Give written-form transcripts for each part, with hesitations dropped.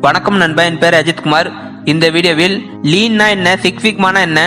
வணக்கம் நண்பா, என் பேர் அஜித் குமார். இந்த வீடியோவில் லீன்னா என்ன, சிக்ஸ் சிக்மானா என்ன,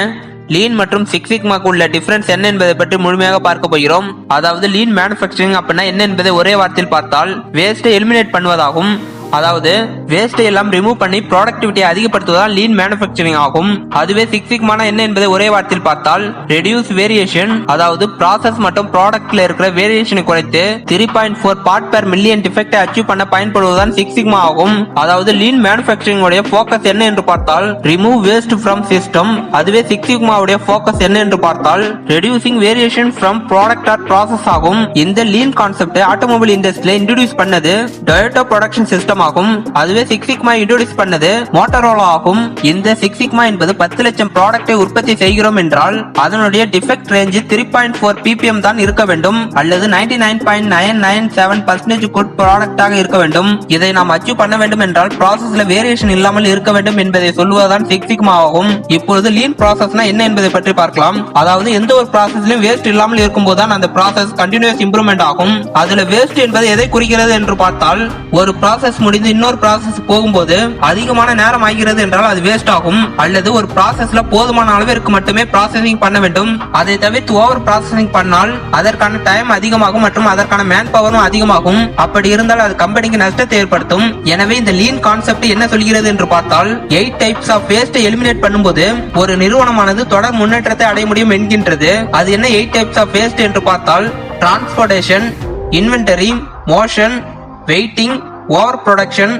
லீன் மற்றும் சிக்ஸ் சிக்மாக்கு உள்ள டிஃபரன்ஸ் என்ன என்பதை பற்றி முழுமையாக பார்க்க போகிறோம். அதாவது லீன் மேனுஃபேக்சரிங் அப்படின்னா என்ன என்பதை ஒரே வார்த்தையில் பார்த்தால் வேஸ்ட்டை எலிமினேட் பண்ணுவதாகும். அதாவது வேஸ்ட் எல்லாம் ரிமூவ் பண்ணி ப்ராடக்டிவிட்டியை அதிகப்படுத்துவதால் லீன் மேனுஃபேக்சரிங் ஆகும். அதுவே சிக்ஸ் சிக்மானா என்ன என்பதை ஒரே வார்த்தையில் பார்த்தால் ரெடியூஸ் வேரியேஷன், அதாவது ப்ராசஸ் மற்றும் ப்ராடக்ட்ல இருக்கிற வேரியேஷனை குறைத்து 3.4 பார்ட் பெர் மில்லியன் டிஃபெக்டை அச்சீவ் பண்ண பயன்படுவதுதான் சிக்ஸ் சிக்மா ஆகும். அதாவது லீன் மேனுஃபேக்சரிங் உடைய ஃபோக்கஸ் என்ன என்று பார்த்தால் ரிமூவ் வேஸ்ட் ஃப்ரம் சிஸ்டம். அதுவே சிக்ஸ் சிக்மா உடைய ஃபோக்கஸ் என்ன என்று பார்த்தால் reducing variation from product or process ஆகும். இந்த லீன் கான்செப்டை ஆட்டோமொபைல் இண்டஸ்ட்ரியில இன்ட்ரோடியூஸ் பண்ணது டொயோட்டா ப்ரொடக்ஷன் சிஸ்டம் ஆகும். அதுவே சிக்ஸ் சிக்மா இன்ட்ரோடியூஸ் பண்ணது மோட்டரோலா ஆகும். இந்த சிக்ஸ் சிக்மா என்பது 10 லட்சம் ப்ராடக்டை உற்பத்தி செய்கிறோம் என்றால் அதனுடைய டிஃபெக்ட் ரேஞ்ச் 3.4 ppm தான் இருக்க வேண்டும், அல்லது 99.997% குட் ப்ராடக்டாக இருக்க வேண்டும். இதை நாம் அச்சீவ் பண்ண வேண்டும் என்றால் ப்ராசஸ்ல வேரியேஷன் இல்லாமல் இருக்க வேண்டும் என்பதை சொல்வதுதான் சிக்ஸ் சிக்மா ஆகும். இப்பொழுது லீன் ப்ராசஸ்னா என்ன என்பதை பற்றி பார்க்கலாம். அதாவது எந்த ஒரு ப்ராசஸ்லயும் வேஸ்ட் இல்லாமல் இருக்கும்போது தான் அந்த ப்ராசஸ் கண்டினியூஸ் இம்ப்ரூவ்மெண்ட் ஆகும். அதுல வேஸ்ட் என்பது எதை குறிக்கிறது என்று பார்த்தால் ஒரு ப்ராசஸ் முடிந்து இன்னொரு ப்ராசஸ் போகும்போது அதிகமான நேரம் ஆகிறது என்றால் அது வேஸ்ட் ஆகும். அல்லது ஒரு ப்ராசஸ்ல போதுமான அளவிற்கு மட்டுமே ப்ராசஸிங் பண்ண வேண்டும், அதை தவிர்த்து ஓவர் ப்ராசஸிங் பண்ணால் அதற்கான டைம் அதிகமாகும் மற்றும் அதற்கான மேன் பவரும் அதிகமாகும். அப்படி இருந்தால் அது கம்பெனிக்கு நஷ்டத்தை ஏற்படுத்தும். எனவே இந்த லீன் கான்செப்ட் என்ன சொல்கிறது என்று பார்த்தால் 8 டைப்ஸ் ஆஃப் வேஸ்ட் எலிமினேட் பண்ணும்போது ஒரு நிறுவனமானது தொடர் முன்னேற்றத்தை அடைய முடியும் என்கின்றது. அது என்ன 8 டைப்ஸ் ஆஃப் வேஸ்ட் என்று பார்த்தால் transportation, inventory, motion, waiting, over production,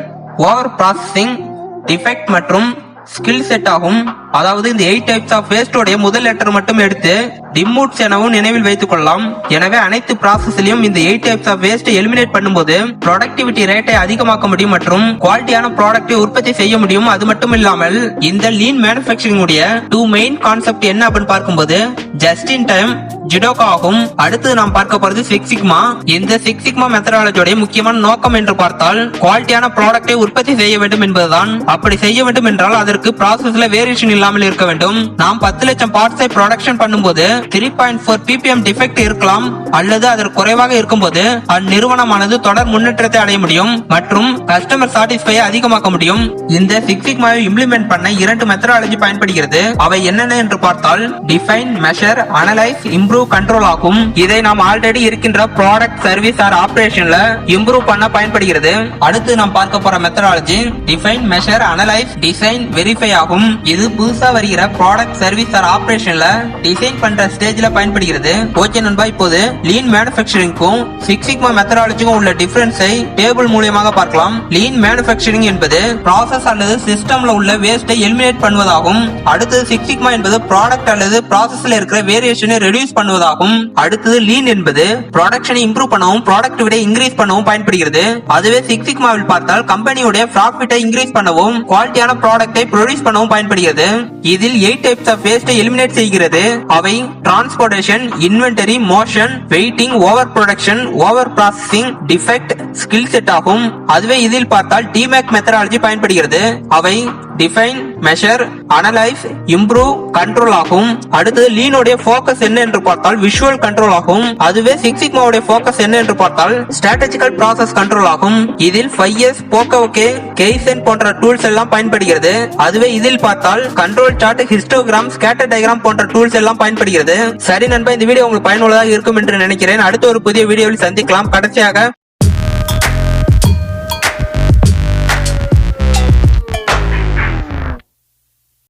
over processing, defect மற்றும் ஸ்கில் செட் ஆகும். அதாவது இந்த 8 டைப்ஸ் ஆஃப் வேஸ்ட் உடைய முதல் லெட்டர் மட்டும் எடுத்து டிமூட்ஸ் எனவும் நினைவில் வைத்துக் கொள்ளலாம். எனவே அனைத்து ப்ராசஸ்லயும் இந்த 8 டைப்ஸ் ஆஃப் வேஸ்ட் எலிமினேட் பண்ணும்போது ப்ரொடக்டிவிட்டி ரேட்டை அதிகமாக்க முடியும் மற்றும் குவாலிட்டியான ப்ராடக்ட்டை உற்பத்தி செய்ய முடியும். அது மட்டும் இல்லாமல் இந்த லீன் மேனுஃபேக்சரிங் உடைய 2 மெயின் கான்செப்ட் என்ன அப்படின்னு பார்க்கும்போது ஜஸ்ட் இன் டைம், ஜிடோகா ஆகும். அடுத்து நாம் பார்க்க போறது சிக்ஸ் சிக்மா. இந்த சிக்ஸ் சிக்மா மெத்தடாலஜியோட முக்கியமான நோக்கம் என்று பார்த்தால் குவாலிட்டியான ப்ராடக்ட்டை உற்பத்தி செய்ய வேண்டும் என்பதுதான். அப்படி செய்ய வேண்டும் என்றால் அதற்கு ப்ராசஸ்ல வேரியேஷன் இல்லாமல் இருக்க வேண்டும். நாம் 10 லட்சம் பார்ட்ஸை ப்ரொடக்ஷன் பண்ணும்போது 3.4 ppm டிஃபெக்ட் இருக்கலாம், அல்லது அதற்கு குறைவாக இருக்கும்போது அந்நிறுவனமானது தொடர் முன்னேற்றத்தை அடைய முடியும் மற்றும் கஸ்டமர் சாட்டிஸ்ஃபை அதிகமாக்க முடியும். இந்த சிக்ஸ் சிக்மாவை இம்ப்ளிமெண்ட் பண்ண 2 மெத்தடாலஜி பயன்படுகிறது. அவை என்னென்ன என்று பார்த்தால் define, measure, analyse, improve, control ஆகும். இதை நாம் ஆல்ரெடி இருக்கின்ற ப்ராடக்ட், சர்வீஸ் ஆர் ஆபரேஷன்ல இம்ப்ரூவ் பண்ண பயன்படுகிறது. அடுத்து நாம் பார்க்க போற methodology define, measure, analyse, design, verify ஆகும். இது புதுசா வருகிற ப்ராடக்ட், சர்வீஸ் ஆர் ஆபரேஷன்ல டிசைன் பண்ற ஸ்டேஜ்ல பயன்படுகிறது. ஓகே நண்பா, இப்போது லீன் மேனுஃபேக்சரிங்கும் சிக்ஸ் சிக்மா மெத்தடாலஜிக்கும் உள்ள டிஃபரன்ஸை டேபிள் மூலமாக பார்க்கலாம். லீன் மேனுஃபேக்சரிங் என்பது ப்ராசஸ் அல்லது சிஸ்டம்ல உள்ள வேஸ்டை எலிமினேட் பண்ணுவதாகும். அடுத்தது சிக்ஸ் சிக்மா என்பது ப்ராடக்ட் அல்லது ப்ராசஸ்ல இருக்கிற வேரியேஷனை ரெடியூஸ் பண்ணுவதாகும். அடுத்தது லீன் என்பது ப்ரொடக்ஷனை இம்ப்ரூவ் பண்ணவும் ப்ராடக்டிவிட்டியை இன்க்ரீஸ் பண்ணவும் பயன்படுகிறது. அதுவே சிக்ஸ் சிக்மாவில் பார்த்தால் கம்பெனியுடைய ப்ராஃபிட்டை இன்க்ரீஸ் பண்ணவும் குவாலிட்டியான ப்ராடக்ட்டை ப்ரொடியூஸ் பண்ணவும் பயன்படுகிறது. இதில் 8 டைப்ஸ் ஆஃப் வேஸ்டை எலிமினேட் செய்கிறது. அவை transportation, inventory, motion, waiting, over production, over processing, defect, skill set ஆகும். அதுவே இதில் பார்த்தால் டிமேக் மெத்தடாலஜி பயன்படுகிறது. அவை define, measure, analyse, improve, control ஆகும். அடுத்தது லீனோடைய ஃபோக்கஸ் என்ன என்று பார்த்தால் விஷுவல் கண்ட்ரோல் ஆகும். அதுவே சிக்ஸ் சிக்மாவுடைய ஃபோக்கஸ் என்ன என்று பார்த்தால் ஸ்ட்ராட்டஜிக்கல் ப்ராசஸ் கண்ட்ரோல் ஆகும். இதில் 5S, போக்கோகே, கெய்சன் போன்ற டூல்ஸ் எல்லாம் பயன்படுகிறது. அதுவே இதில் பார்த்தால் control chart, histogram, scatter diagram போன்ற டூல்ஸ் எல்லாம் பயன்படுகிறது. சரி நண்பா, இந்த வீடியோ உங்களுக்கு பயனுள்ளதாக இருக்கும் என்று நினைக்கிறேன். அடுத்த ஒரு புதிய வீடியோவில் சந்திக்கலாம். கடைசியாக